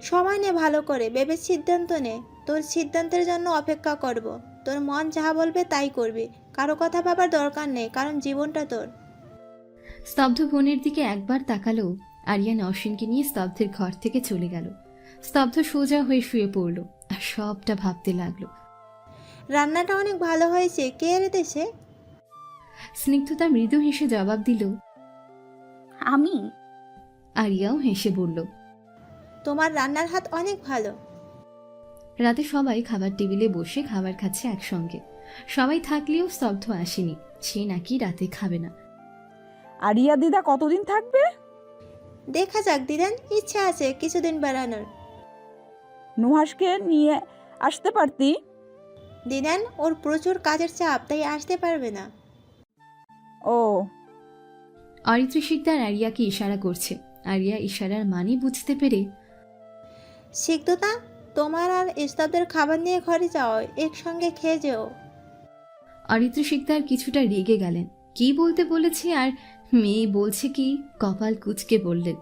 সময় নে, ভালো করে ভেবে সিদ্ধান্ত নে। তোর সিদ্ধান্তের জন্য অপেক্ষা করব। তোর মন যাহা বলবে তাই করবি। কারো কথা ভাবার দরকার নেই, কারণ জীবনটা তোর। স্তব্ধ বোনের দিকে একবার তাকালো। আরিয়ান অশ্বিনকে নিয়ে স্তব্ধের ঘর থেকে চলে গেল। স্তব্ধ সোজা হয়ে শুয়ে পড়ল আর সবটা ভাবতে লাগলো। রান্নাটা অনেক ভালো হয়েছে, কে এনে দেশে? স্নিগ্ধতা মৃদু হেসে জবাব দিল। আমি? আরিয়াও হেসে বলল। তোমার রান্নার হাত অনেক ভালো। রাতে সবাই খাবার টেবিলে বসে খাবার খাচ্ছে একসঙ্গে। সবাই থাকলেও স্তব্ধ আসেনি। সে নাকি রাতে খাবে না। আরিয়া দিদা কতদিন থাকবে? দেখা যাক দিদান, ইচ্ছা আছে কিছুদিন বেড়ানোর। নুহাসকে নিয়ে আসতে পারতি। দিদান ওর প্রচুর কাজের চাপ, তাই আসতে পারবে না। ও, অরিত্রি শিকদার আরিয়াকে ইশারা করছে। আরিয়া ইশারার মানে বুঝতে পেরে, সিদ্ধতা, তোমার আর স্তব্ধের খাবার নিয়ে ঘরে যাও, একসঙ্গে খেয়ে যেও। অরিত্রি শিকদার কিছুটা রেগে গেলেন। কি বলতে বলেছে আর মেয়ে বলছে কি, কপাল কুঁচকে বললেন।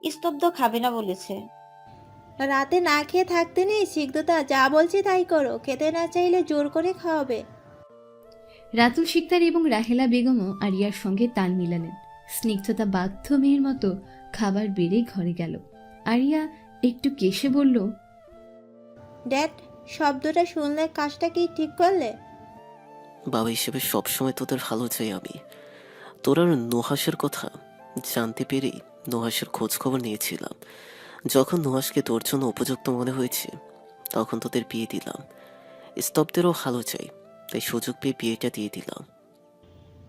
স্তব্ধ খাবে না বলেছে। রাতে না খেয়ে থাকতে নেই সিদ্ধতা, যা বলছি তাই করো। খেতে না চাইলে জোর করে খাওয়াবে। রাতুল শিকদার এবং রাহেলা বেগমও আরিয়ার সঙ্গে তাল মিলালেন। স্নিগ্ধতা বাধ্য মেয়ের মতো খাবার বেড়ে ঘরে গেল। আরিয়া একটু কেশে বলল, ড্যাড, শব্দটা শুনলে কাজটা কি ঠিক করলে? বাবা হিসেবে সবসময় তোদের ভালো চাই আমি। তোর আর নুহাসের কথা জানতে পেরেই নুহাসের খোঁজ খবর নিয়েছিলাম। যখন নুহাসকে তোর জন্য উপযুক্ত মনে হয়েছে তখন তোদের বিয়ে দিলাম। স্তব্ধেরও ভালো চাই, তাই সুযোগ পেয়ে বিয়েটা দিয়ে দিলাম।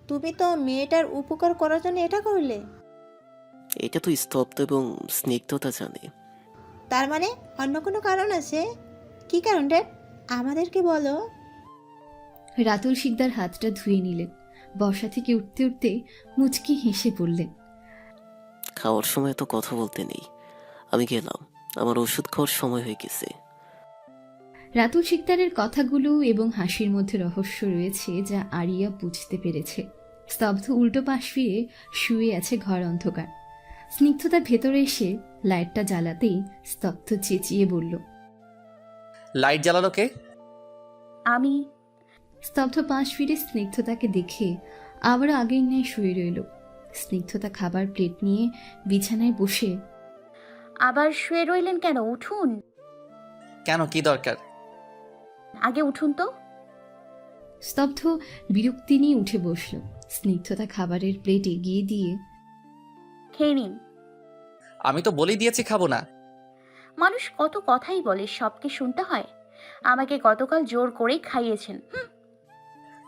তুমি তো মেয়েটার উপকার করার জন্য এটা করলে। এটা তো স্তব্ধ এবং স্নিগ্ধতা জানে। তার মানে অন্য কোনো কারণ আছে? কি কারণ ড্যাড, আমাদেরকে বলো। রাতুল শিকদার হাতটা ধুয়ে নিলেন। বসা থেকে উঠতে উঠতে মুচকি হেসে পড়লেন। খাওয়ার সময় তো কথা বলতে নেই, আমি গেলাম, আমার ওষুধ খাওয়ার সময় হয়ে গেছে। রাতুল শিকদারের কথাগুলো এবং হাসির মধ্যে রহস্য রয়েছে যা আরিয়া বুঝতে পেরেছে। স্তব্ধ উল্টো পাশ ফিরে শুয়ে আছে ঘর অন্ধকার। স্নিগ্ধতা ভেতরে এসে লাইটটা জ্বালাতেই স্তব্ধ চেঁচিয়ে বলল, লাইট জ্বালালো কে? আমি। স্তব্ধ পাশ ফিরে স্নিগ্ধতাকে দেখে আবার আগের ন্যায় শুয়ে রইল। স্নিগ্ধতা খাবার প্লেট নিয়ে বিছানায় বসে, আবার শুয়ে রইলেন কেন? উঠুন। কেন, কি দরকার? আগে উঠুন তো। স্তব্ধ বিরক্তি নিয়ে উঠে বসল। স্নিগ্ধতা খাবারের প্লেট এগিয়ে দিয়ে, খেয়ে নিন। আমি তো বলেই দিয়েছি খাবো না। মানুষ কত কথাই বলে, সব কি শুনতে হয়? আমাকে গতকাল জোর করেই খাইয়েছেন।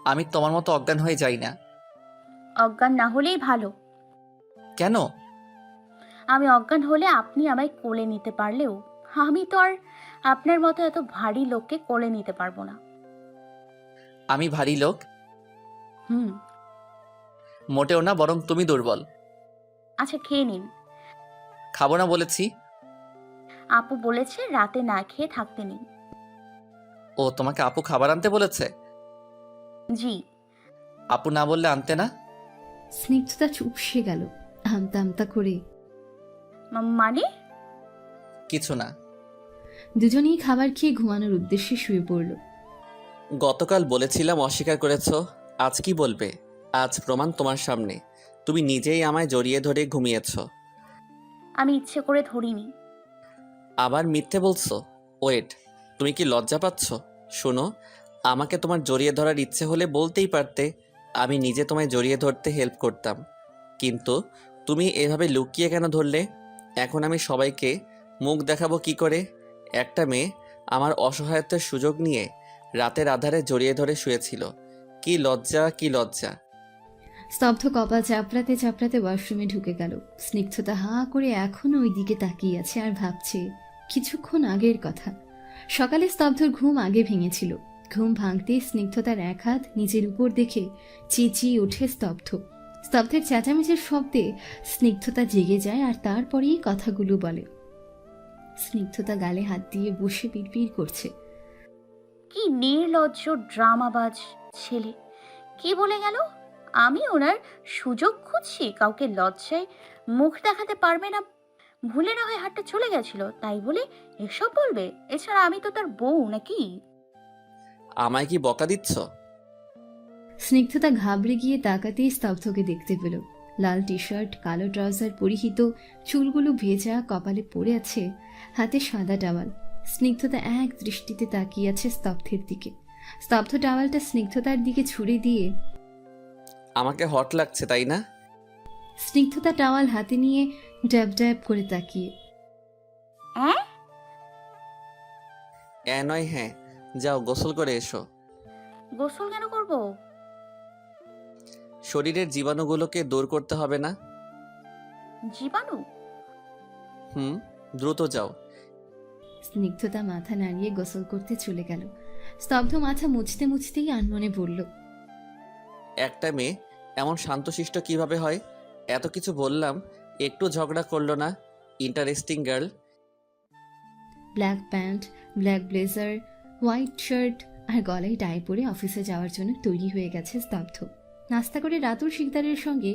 আমি তোমার মতো অজ্ঞান হয়ে যাই না। অজ্ঞান না হলেই ভালো। কেন? আমি অজ্ঞান হলে আপনি আমায় কোলে নিতে পারলেও আমি তো আর আপনার মতো এত ভারী লোককে কোলে নিতে পারবো না। আমি ভারী লোক? হুম। মোটেও না, বরং তুমি দুর্বল। আচ্ছা, খেয়ে নিন। খাবো না বলেছি। আপু বলেছে রাতে না খেয়ে থাকতে নেই। ও, তোমাকে আপু খাবার আনতে বলেছে? জি। আপু না বললে আনতে না? স্নিগ্ধতা চুপসে গেল আমতা আমতা করে। মানে? কিছু না। দুজনেই খাবার খেয়ে ঘুমানোর উদ্দেশ্যে শুয়ে পড়ল। গতকাল বলেছিলাম, অস্বীকার করেছো। আজ কি বলবে? আজ প্রমাণ তোমার সামনে। তুমি নিজেই আমায় জড়িয়ে ধরে ঘুমিয়েছো। আমি ইচ্ছে করে ধরিনি। আবার মিথ্যে বলছো? ওয়েট, তুমি কি লজ্জা পাচ্ছ? শোনো, আমাকে তোমার জড়িয়ে ধরার ইচ্ছে হলে বলতেই পারতে, আমি নিজে তোমায় জড়িয়ে ধরতে হেল্প করতাম। কিন্তু তুমি এভাবে লুকিয়ে কেন ধরলে? এখন আমি সবাইকে মুখ দেখাবো কি করে? একটা মেয়ে আমার অসহায়ত্বের সুযোগ নিয়ে রাতের আধারে জড়িয়ে ধরে শুয়েছিল। কি লজ্জা, কি লজ্জা! স্তব্ধ কপাল চাপড়াতে চাপড়াতে ওয়াশরুমে ঢুকে গেল। স্নিগ্ধতা হাঁ করে এখনো ওই দিকে তাকিয়ে আছে আর ভাবছে কিছুক্ষণ আগের কথা। সকালে স্তব্ধর ঘুম আগে ভেঙেছিল। ঘুম ভাঙতেই স্নিগ্ধতার এক হাত নিজের উপর দেখে চেঁচিয়ে ওঠে স্তব্ধ। স্তব্ধের চেঁচামেচির শব্দে স্নিগ্ধতা জেগে যায় আর তারপরেই কথাগুলো বলে। স্নিগ্ধতা গালে হাত দিয়ে বসে পিড়পিড় করছে। কি নির্লজ্জ ড্রামাবাজ ছেলে! কি বলে গেল? আমি ওনার সুযোগ খুঁজছি? কাউকে লজ্জায় মুখ দেখাতে পারবে না ভুলে না হয় হাতটা চলে গেছিল, তাই বলে এসব বলবে? এছাড়া আমি তো তার বউ নাকি? আমায় কি বকা দিচ্ছ? স্নিগ্ধতা ঘাবড়ে গিয়ে তাকাতেই স্তব্ধকে দেখতে পেল। লাল টি শার্ট, কালো ট্রাউজার পরিহিত, চুলগুলো ভেজা, কপালে পড়ে আছে, হাতে সাদা টাওয়াল। স্নিগ্ধতা এক দৃষ্টিতে তাকিয়ে আছে স্তব্ধের দিকে। স্তব্ধ টাওয়ালটা স্নিগ্ধতার দিকে ছুড়ে দিয়ে আমাকে হট লাগছে তাই না? স্নিগ্ধতা টাওয়াল হাতে নিয়ে ড্যাব ড্যাব করে তাকিয়ে হ্যাঁ? নয় হ্যাঁ, যাও গোসল করে এসো। গোসল কেন করব? শরীরের জীবাণুগুলোকে দূর করতে হবে না? জীবাণু? দ্রুত যাও। স্নিগ্ধতা মাথা নাড়িয়ে গোসল করতে চলে গেল। স্তব্ধ মাথা মুছতে মুছতেই আনমনে বলল, একটা মেয়ে এমন শান্তশিষ্ট কিভাবে হয়? এত কিছু বললাম, একটু ঝগড়া করলো না। Interesting girl. Black pants, black blazer, white shirt আর গলায় টাই পরে অফিসে যাওয়ার জন্য তৈরি হয়ে গেছে স্তব্ধ। নাস্তা করে রাতুল শিকদারের সঙ্গে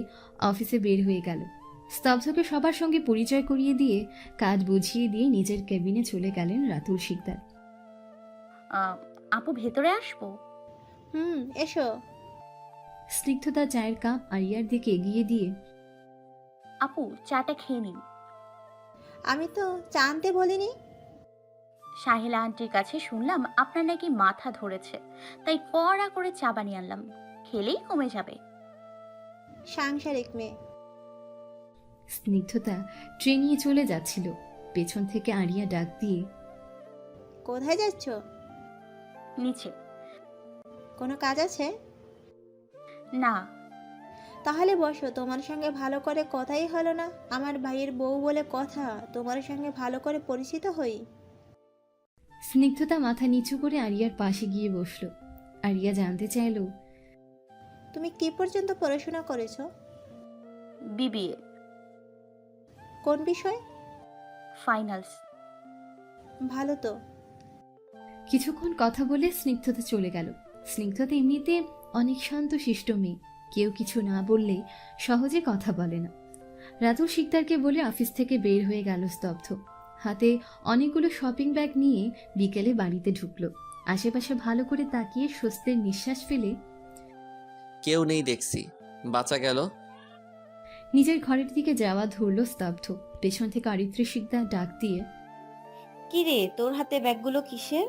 অফিসে বের হয়ে গেল। স্তব্ধকে সবার সঙ্গে পরিচয় করিয়ে দিয়ে, কাজ বুঝিয়ে দিয়ে নিজের কেবিনে চলে গেলেন রাতুল শিকদার। আপু ভেতরে আসবো? এসো। স্নিগ্ধতা চায়ের কাপ আরিয়ার দিকে এগিয়ে দিয়ে আপু চাটা খেয়ে নিন। আমি তো চা আনতে বলিনি। সাহেলা আন্টির কাছে শুনলাম আপনার নাকি মাথা ধরেছে, তাই কড়া করে চা বানিয়ে আনলাম, খেলেই কমে যাবে। সাংসারিক মেয়ে। স্নিগ্ধতা ট্রেন নিয়ে চলে যাচ্ছিল। পেছন থেকে আরিয়া ডাক দিয়ে, কোথায় যাচ্ছ? নিচে। কোনো কাজ আছে? না। তাহলে বসো, তোমার সঙ্গে ভালো করে কথাই হলো না। আমার ভাইয়ের বউ বলে কথা, তোমার সঙ্গে ভালো করে পরিচিত হই। স্নিগ্ধতা মাথা নিচু করে আরিয়ার পাশে গিয়ে বসল। আরিয়া জানতে চাইল, তুমি কি পর্যন্ত পড়াশোনা করেছো? বিবিএ কোন বিষয়? ফাইনালস। ভালো তো। কিছুক্ষণ কথা বলে স্নিগ্ধতা চলে গেল। স্নিগ্ধতা এমনিতে অনেক শান্ত শিষ্ট মেয়ে, কেউ কিছু না বললে সহজে কথা বলে না। রাতুল শিকদারকে বলে অফিস থেকে বের হয়ে গেল স্তব্ধ। হাতে অনেকগুলো শপিং ব্যাগ নিয়ে বিকেলে বাড়িতে ঢুকলো। আশেপাশে ভালো করে তাকিয়ে স্বস্তির নিঃশ্বাস ফেলে কেউ নেই দেখছি, বাঁচা গেল। নিজের ঘরের দিকে যাওয়া ধরল স্তব্ধ। পেছন থেকে অরিত্রী শিকদার ডাক দিয়ে কি রে, তোর হাতে ব্যাগগুলো কিসের?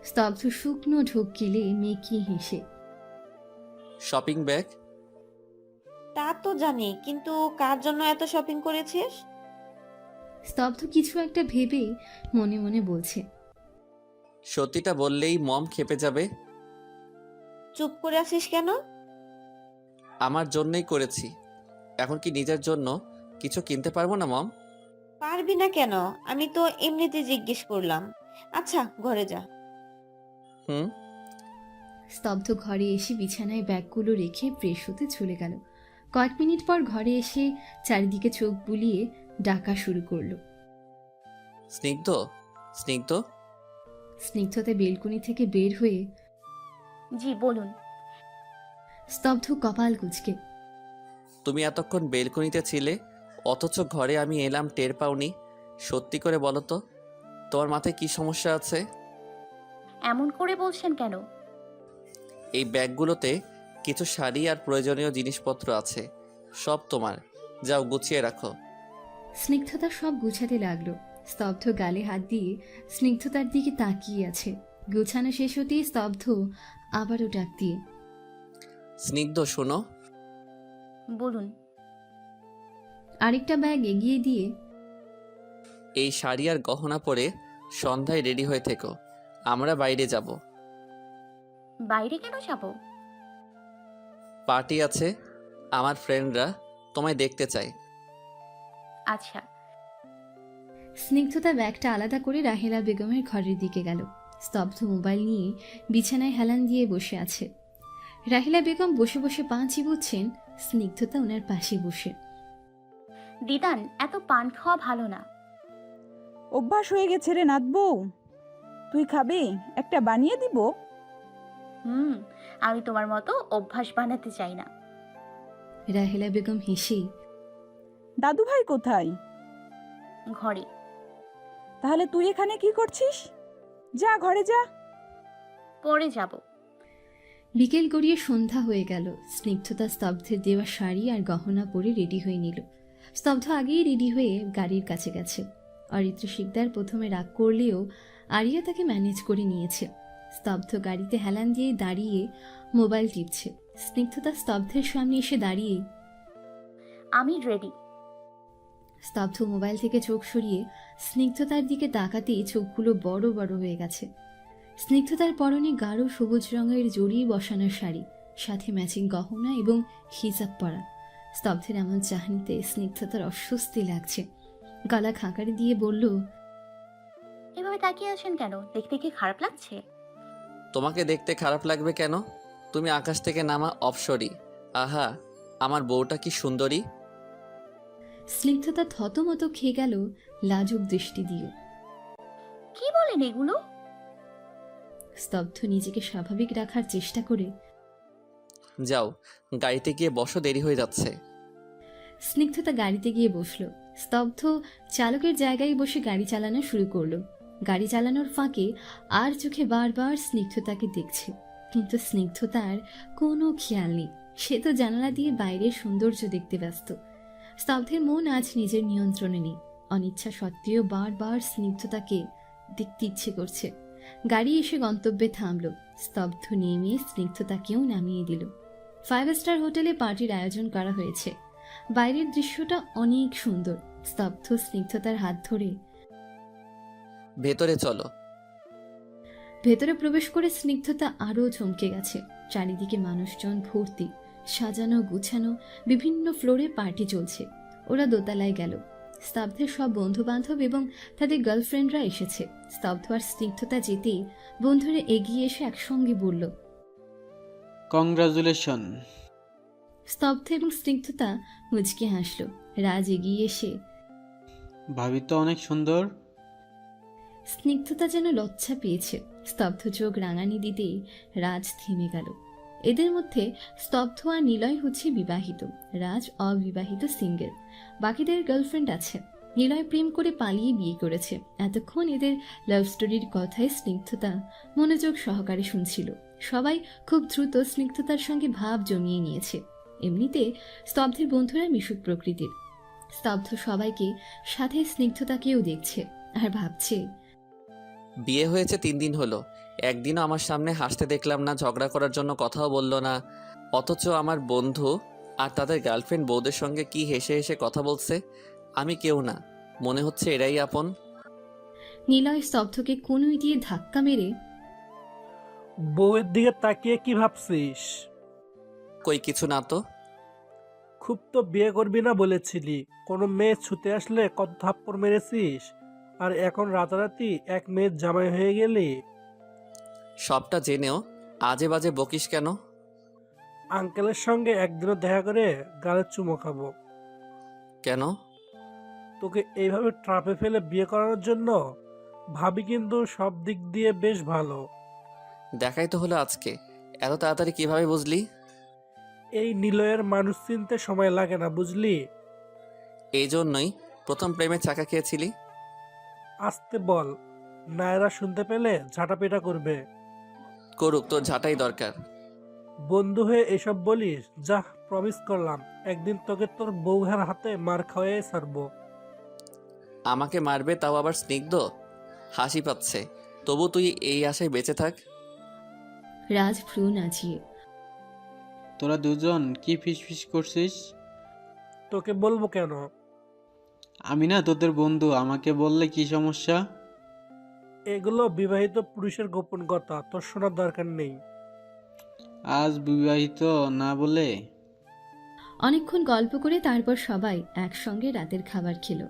স্তব্ধ শুকনো ঢোক গিলে মেকিয়ে হেসে, শপিং ব্যাগ? তা তো জানি, কিন্তু কার জন্য এত শপিং করেছিস? স্তব্ধ কিছু একটা ভেবে মনে মনে বলছে, সত্যিটা বললেই মম খেপে যাবে। চুপ করে আছিস কেন? আমার জন্যই করেছি। এখন কি নিজের জন্য কিছু কিনতে পারবো না মম? পারবি না কেন? আমি তো এমনিতে জিজ্ঞেস করলাম। আচ্ছা, ঘরে যা। স্তব্ধ ঘরে এসে বিছানায় ব্যাগগুলো রেখে ফ্রেশ হতে চলে গেল। কয়েক মিনিট পর ঘরে এসে চারিদিকে চোখ বুলিয়ে ডাকা শুরু করলো। স্নিগ্ধ, স্নিগ্ধ। স্নিগ্ধতা বেলকুনি থেকে বের হয়ে জি বলুন। স্তব্ধ কপাল কুঁচকে, তুমি এতক্ষণ বেলকনিতে ছিলে, অথচ ঘরে আমি এলাম টের পাওনি। সত্যি করে বলো তো, তোমার মাথায় কি সমস্যা আছে? এমন করে বলছেন কেন? এই ব্যাগগুলোতে কিছু শাড়ি আর প্রয়োজনীয় জিনিসপত্র আছে, সব তোমার। যাও গুছিয়ে রাখো। স্নিগ্ধতা সব গুছাতে লাগলো। স্তব্ধ গালে হাত দিয়ে স্নিগ্ধতার দিকে তাকিয়ে আছে। গুছানো শেষ হতেই স্তব্ধ আবারও ডাক দিয়ে, স্নিগ্ধ শোনো। বলুন। আরেকটা ব্যাগ এগিয়ে দিয়ে এই শাড়ি আর গহনা পরে সন্ধ্যায় রেডি হয়ে থেকো, আমরা বাইরে যাব। বাইরে কেন যাব? পার্টি আছে, আমার ফ্রেন্ডরা তোমায় দেখতে চায়। আচ্ছা। স্নিগ্ধতা ব্যাগটা আলাদা করে রাহেলা বেগমের ঘরের দিকে গেল। স্তব্ধ মোবাইল নিয়ে বিছানায় হেলান দিয়ে বসে আছে। রাহেলা বেগম বসে বসে পা চিবুচ্ছেন, স্নিগ্ধতা ওনার পাশে বসে। দিদান, এত পান খাওয়া ভালো না। অভ্যাস হয়ে গেছে রে নাথ বউ। তুই খাবি? একটা বানিয়ে দিব? আমি তোমার মতো অভ্যাস বানাতে চাই না। রাহেলা বেগম হেসে, দাদু ভাই কোথায়? ঘরে। তাহলে তুই এখানে কি করছিস? যা ঘরে যা। পরে যাব। বিকেল গড়িয়ে সন্ধ্যা হয়ে গেল। স্নিগ্ধতা স্তব্ধের দেওয়া শাড়ি আর গহনা পরে রেডি হয়ে নিল। স্তব্ধ আগেই রেডি হয়ে গাড়ির কাছে গেছে। অরিত্র শিকদার প্রথমে রাগ করলেও আরিয়া তাকে ম্যানেজ করে নিয়েছে। স্তব্ধ গাড়িতে হেলান দিয়ে দাঁড়িয়ে মোবাইল টিপছে। স্নিগ্ধতা স্তব্ধের সামনে এসে দাঁড়িয়ে আমি রেডি। স্তব্ধ মোবাইল থেকে চোখ সরিয়ে স্নিগ্ধতার দিকে তাকাতেই চোখগুলো বড় বড় হয়ে গেছে। স্নিগ্ধতার পরনে গাঢ় সবুজ রঙের জড়ি বসানো শাড়ি, সাথে ম্যাচিং গহনা এবং হিজাব পরা। স্তব্ধের এমন চাহনিতে স্নিগ্ধতার অস্বস্তি লাগছে। গলা খাঁকারি দিয়ে বলল, এভাবে তাকিয়ে আছেন কেন? দেখতে কি খারাপ লাগছে? তোমাকে দেখতে খারাপ লাগবে কেন? তুমি আকাশ থেকে নামা অপসরী। আহা, আমার বউটা কি সুন্দরী। স্নিগ্ধতা থতমত খেয়ে গেল লাজুক দৃষ্টি দিয়ে। কি বলেন এগুলো? স্তব্ধ নিজেকে স্বাভাবিক রাখার চেষ্টা করে যাও, গাড়িতে গিয়ে বসো, দেরি হয়ে যাচ্ছে। স্নিগ্ধতা গাড়িতে গিয়ে বসলো। স্তব্ধ চালকের জায়গায় বসে গাড়ি চালানো শুরু করলো। গাড়ি চালানোর ফাঁকে আর চোখে বারবার স্নিগ্ধতাকে দেখছে, কিন্তু স্নিগ্ধতার কোনো খেয়াল নেই। সে তো জানালা দিয়ে বাইরের সৌন্দর্য দেখতে ব্যস্ত। স্তব্ধের মন আজ নিজের নিয়ন্ত্রণে নেই। অনিচ্ছা সত্ত্বেও বারবার স্নিগ্ধতাকে দেখতে ইচ্ছে করছে। গাড়ি এসে গন্তব্যে থামলো। স্তব্ধ নেমে স্নিগ্ধতাকেও নামিয়ে দিল। 5 স্টার হোটেলে পার্টির আয়োজন করা হয়েছে। বাইরের দৃশ্যটা অনেক সুন্দর। স্তব্ধ স্নিগ্ধতার হাত ধরে ভেতরে চলো। ভেতরে প্রবেশ করে স্নিগ্ধতা আরও চমকে গেছে। চারিদিকে মানুষজন ভর্তি, সাজানো গুছানো, বিভিন্ন ফ্লোরে পার্টি চলছে। ওরা দোতলায় গেল। স্তব্ধের সব বন্ধু বান্ধব এবং তাদের গার্লফ্রেন্ডরা এসেছে। স্তব্ধ আর স্নিগ্ধতা যেতেই বন্ধুরা এগিয়ে এসে একসঙ্গে বলল, কংগ্রাচুলেশন। স্তব্ধ এবং স্নিগ্ধতা মুচকে হাসল। রাজ এগিয়ে এসে ভাবি তো অনেক সুন্দর। স্নিগ্ধতা যেন লজ্জা পেয়েছে। স্তব্ধ চোখ রাঙানি দিতেই রাজ থেমে গেল। এদের মধ্যে স্তব্ধ আর নিলয় হচ্ছে বিবাহিত, রাজ অবিবাহিত সিঙ্গেল। বাকিদের গার্লফ্রেন্ড আছে। নিলয় প্রেম করে পালিয়ে বিয়ে করেছে। এতক্ষণ এদের লাভ স্টোরির কথায় স্নিগ্ধতা মনোযোগ সহকারে শুনছিল। সবাই খুব দ্রুত স্নিগ্ধতার সঙ্গে ভাব জমিয়ে নিয়েছে। এমনিতে স্তব্ধের বন্ধুরা মিশুক প্রকৃতির। স্তব্ধ সবাইকে, সাথে স্নিগ্ধতাকেও দেখছে আর ভাবছে, বিয়ে হয়েছে 3 দিন হলো, একদিনও আমার সামনে হাসতে দেখলাম না, ঝগড়া করার জন্য কথাও বললো না। অথচ আমার বন্ধু আর তাদের গার্লফ্রেন্ড বউদের সঙ্গে কি হেসে হেসে কথা বলছে। আমি কেউ না, মনে হচ্ছে এরাই আপন। নিলয় স্তব্ধকে কনুই দিয়ে ধাক্কা মেরে বউয়ের দিকে তাকিয়ে কি ভাবছিস? কই কিছু না তো। খুব তো বিয়ে করবি না বলেছিলি, কোনো মেয়ে ছুতে আসলে কত থাপ্পড় মেরেছিস, আর এখন রাতারাতি এক মেয়ের জামাই হয়ে গেলি। সবটা জেনেও আজে বাজে বকিস কেন? আঙ্কেলের সঙ্গে একদিনও দেখা করে গালের চুমো খাবো। কেন? তোকে এইভাবে ট্রাপে ফেলে বিয়ে করানোর জন্য। ভাবি কিন্তু সব দিক দিয়ে বেশ ভালো। দেখাই তো হলো আজকে, এত তাড়াতাড়ি কিভাবে বুঝলি? এই নিলয়ের মানুষ চিনতে সময় লাগে না, বুঝলি? এই জন্যই প্রথম প্রেমে চাকা খেয়েছিলি। আসতে বল, নায়রা শুনতে পেলে ঝাঁটাপেটা করবে। করুক, তোর ঝাঁটাই দরকার। বন্ধু হয়ে এসব বলিস? যা, প্রমিস করলাম একদিন তোকে তোর বউয়ের হাতে মার খাওয়াই ছাড়বো। আমাকে মারবে, তাও আবার স্নিগ্ধ? হাসি পাচ্ছে। তবু তুই এই আশায় বেঁচে থাক। রাজ ভ্রু নাচিয়ে, তোরা দুজন কি ফিসফিস করছিস? তোকে বলবো কেন? আমি না তোদের বন্ধু, আমাকে বললে কি সমস্যা? এগুলো বিবাহিত পুরুষের গোপন কথা, তোর শোনার দরকার নেই। আজ বিবাহিত না বলে অনেকক্ষণ গল্প করে তারপর সবাই একসঙ্গে রাতের খাবার খেলো।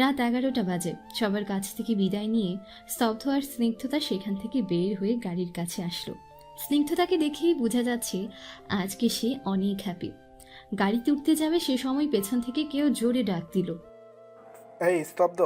রাত 11টা বাজে। সবার কাছ থেকে বিদায় নিয়ে স্তব্ধ আর স্নিগ্ধতা সেখান থেকে বের হয়ে গাড়ির কাছে আসলো। স্নিগ্ধতাকে দেখেই বোঝা যাচ্ছে আজকে সে অনেক হ্যাপি। গাড়িতে উঠতে যাবে সে সময় পেছন থেকে কেউ জোরে ডাক দিল, এই স্তব্ধ,